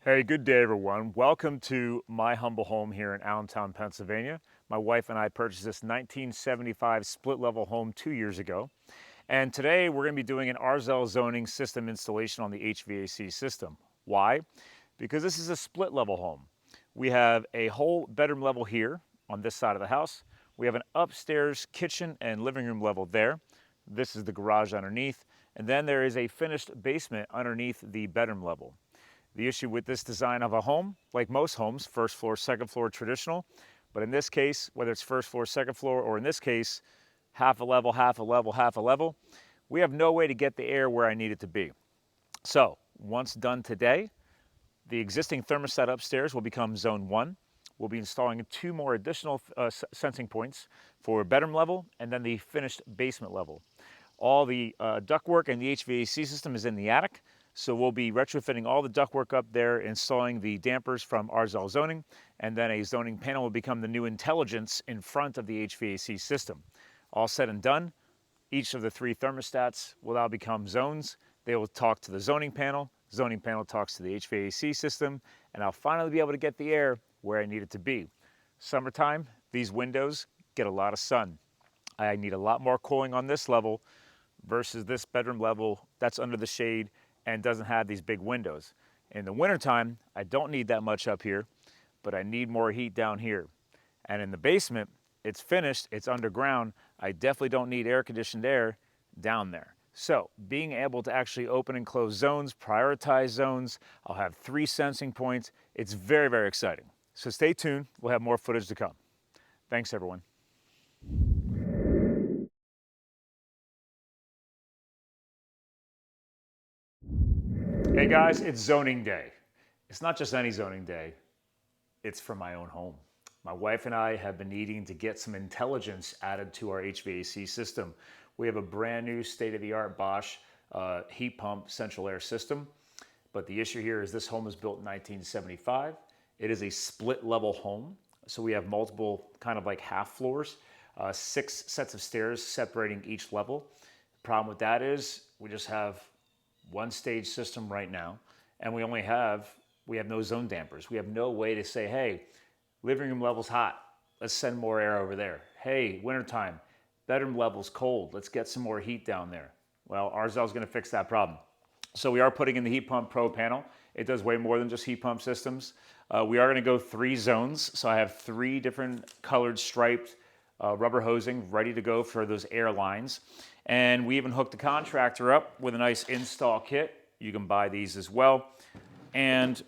Hey, good day everyone. Welcome to my humble home here in Allentown, Pennsylvania. My wife and I purchased this 1975 split level home 2 years ago. And today we're going to be doing an Arzel Zoning system installation on the HVAC system. Why? Because this is a split level home. We have a whole bedroom level here on this side of the house. We have an upstairs kitchen and living room level there. This is the garage underneath. And then there is a finished basement underneath the bedroom level. The issue with this design of a home, like most homes, first floor, second floor, traditional, but in this case, whether it's first floor, second floor, or in this case, half a level, half a level, half a level, we have no way to get the air where I need it to be. So once done today, the existing thermostat upstairs will become zone 1. We'll be installing 2 more additional sensing points for bedroom level and then the finished basement level. All the ductwork and the HVAC system is in the attic, so we'll be retrofitting all the ductwork up there, installing the dampers from Arzel Zoning, and then a zoning panel will become the new intelligence in front of the HVAC system. All said and done, each of the 3 thermostats will now become zones. They will talk to the zoning panel talks to the HVAC system, and I'll finally be able to get the air where I need it to be. Summertime, these windows get a lot of sun. I need a lot more cooling on this level versus this bedroom level that's under the shade and doesn't have these big windows. In the wintertime, I don't need that much up here, but I need more heat down here. And in the basement, it's finished, it's underground. I definitely don't need air conditioned air down there. So being able to actually open and close zones, prioritize zones, I'll have 3 sensing points. It's very, very exciting. So stay tuned, we'll have more footage to come. Thanks everyone. Hey guys, it's zoning day. It's not just any zoning day, it's for my own home. My wife and I have been needing to get some intelligence added to our HVAC system. We have a brand new state-of-the-art Bosch heat pump central air system, but the issue here is this home was built in 1975. It is a split level home, so we have multiple kind of like half floors, 6 sets of stairs separating each level. The problem with that is we just have one stage system right now, and we have no zone dampers. We have no way to say, hey, living room level's hot, let's send more air over there. Hey, wintertime, bedroom level's cold, let's get some more heat down there. Well, Arzel's gonna fix that problem. So we are putting in the Heat Pump Pro panel. It does way more than just heat pump systems. We are gonna go 3 zones. So I have 3 different colored striped rubber hosing ready to go for those air lines. And we even hooked the contractor up with a nice install kit. You can buy these as well. And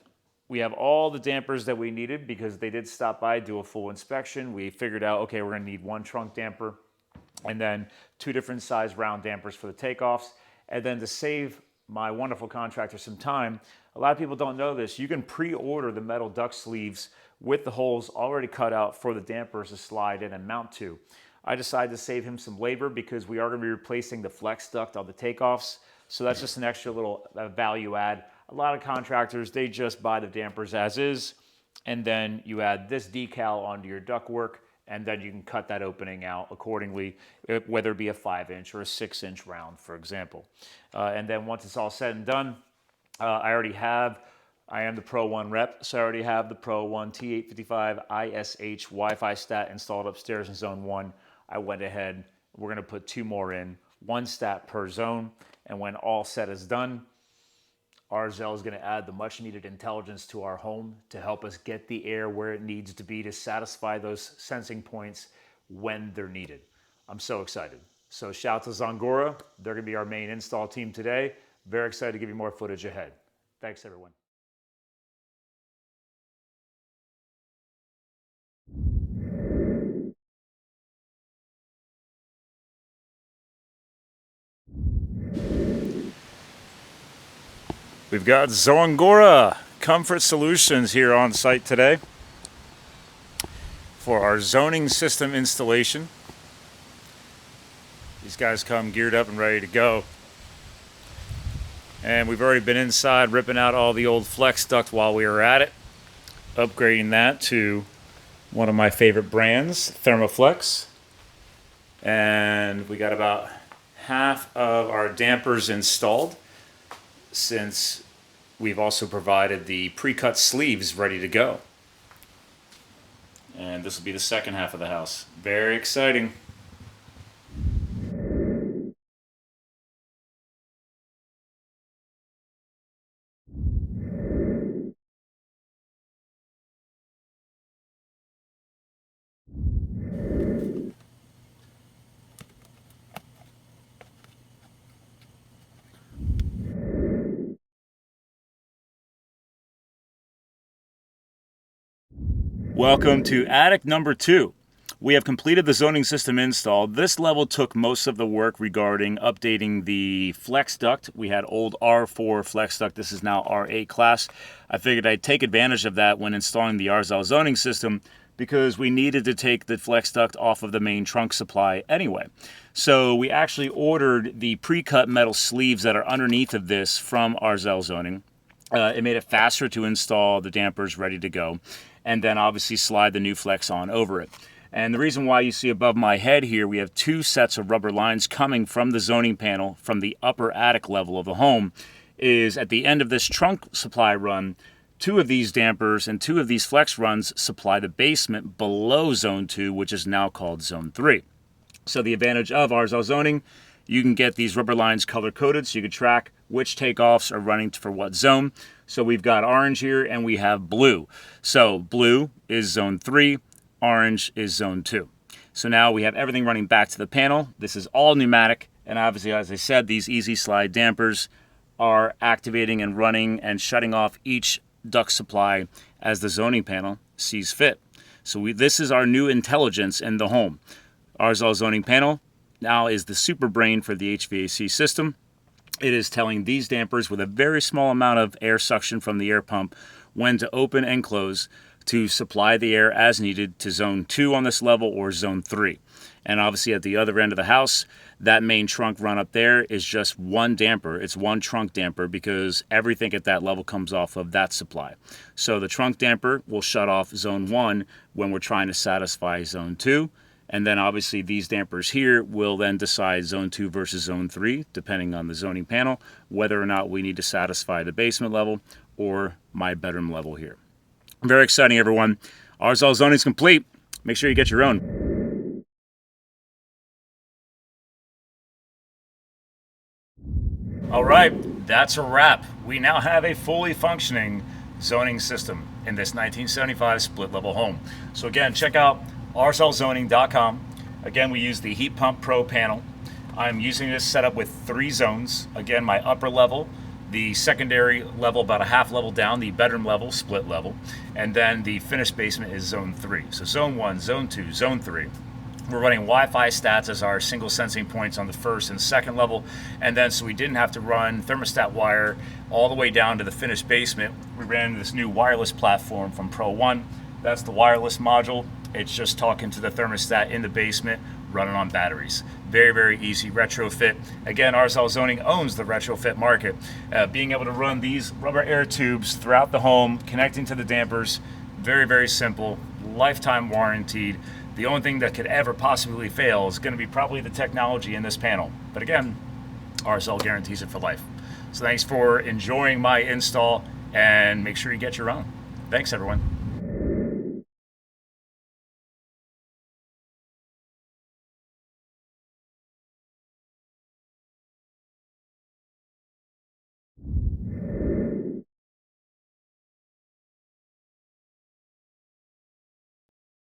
we have all the dampers that we needed because they did stop by, do a full inspection. We figured out, okay, we're gonna need 1 trunk damper and then 2 different size round dampers for the takeoffs. And then to save my wonderful contractor some time, a lot of people don't know this, you can pre-order the metal duct sleeves with the holes already cut out for the dampers to slide in and mount to. I decided to save him some labor because we are going to be replacing the flex duct on the takeoffs. So that's just an extra little value add. A lot of contractors, they just buy the dampers as is, and then you add this decal onto your ductwork, and then you can cut that opening out accordingly, whether it be a 5-inch or a 6-inch round, for example. And then once it's all said and done, I am the Pro 1 rep, so I already have the Pro 1 T855 ISH Wi-Fi stat installed upstairs in zone 1. I went ahead, we're gonna put 2 more in, 1 stat per zone, and when all set is done, Arzel is gonna add the much needed intelligence to our home to help us get the air where it needs to be to satisfy those sensing points when they're needed. I'm so excited. So shout out to Zongora, they're gonna be our main install team today. Very excited to give you more footage ahead. Thanks everyone. We've got Zongora Comfort Solutions here on site today for our zoning system installation. These guys come geared up and ready to go. And we've already been inside ripping out all the old flex duct while we were at it, upgrading that to one of my favorite brands, Thermoflex. And we got about half of our dampers installed since We've also provided the pre-cut sleeves ready to go. And this will be the second half of the house. Very exciting. Welcome to attic number 2. We have completed the zoning system install. This level took most of the work regarding updating the flex duct. We had old R4 flex duct. This is now R8 class. I figured I'd take advantage of that when installing the Arzel zoning system because we needed to take the flex duct off of the main trunk supply anyway. So we actually ordered the pre-cut metal sleeves that are underneath of this from Arzel Zoning. It made it faster to install the dampers ready to go, and then obviously slide the new flex on over it. And the reason why you see above my head here, we have 2 sets of rubber lines coming from the zoning panel from the upper attic level of the home, is at the end of this trunk supply run, 2 of these dampers and 2 of these flex runs supply the basement below zone 2, which is now called zone 3. So the advantage of Arzel Zoning, you can get these rubber lines color coded so you can track which takeoffs are running for what zone. So we've got orange here and we have blue. So blue is zone 3, orange is zone 2. So now we have everything running back to the panel. This is all pneumatic, and obviously, as I said, these easy slide dampers are activating and running and shutting off each duct supply as the zoning panel sees fit. So this is our new intelligence in the home. Arzel zoning panel now is the super brain for the HVAC system. It is telling these dampers with a very small amount of air suction from the air pump when to open and close to supply the air as needed to zone 2 on this level or zone 3. And obviously at the other end of the house, that main trunk run up there is just one damper. It's one trunk damper because everything at that level comes off of that supply. So the trunk damper will shut off zone 1 when we're trying to satisfy zone 2. And then obviously these dampers here will then decide zone 2 versus zone 3, depending on the zoning panel, whether or not we need to satisfy the basement level or my bedroom level here. Very exciting, everyone. Arzel zoning is complete. Make sure you get your own. All right, that's a wrap. We now have a fully functioning zoning system in this 1975 split level home. So again, check out arzelzoning.com. Again, we use the Heat Pump Pro panel. I'm using this setup with 3 zones. Again, my upper level, the secondary level about a half level down, the bedroom level, split level, and then the finished basement is zone 3. So zone 1, zone 2, zone 3. We're running Wi-Fi stats as our single sensing points on the first and second level, and then so we didn't have to run thermostat wire all the way down to the finished basement. We ran this new wireless platform from Pro 1. That's the wireless module. It's just talking to the thermostat in the basement, running on batteries. Very, very easy retrofit. Again, Arzel Zoning owns the retrofit market. Being able to run these rubber air tubes throughout the home, connecting to the dampers, very, very simple, lifetime warranted. The only thing that could ever possibly fail is going to be probably the technology in this panel. But again, Arzel guarantees it for life. So thanks for enjoying my install, and make sure you get your own. Thanks, everyone.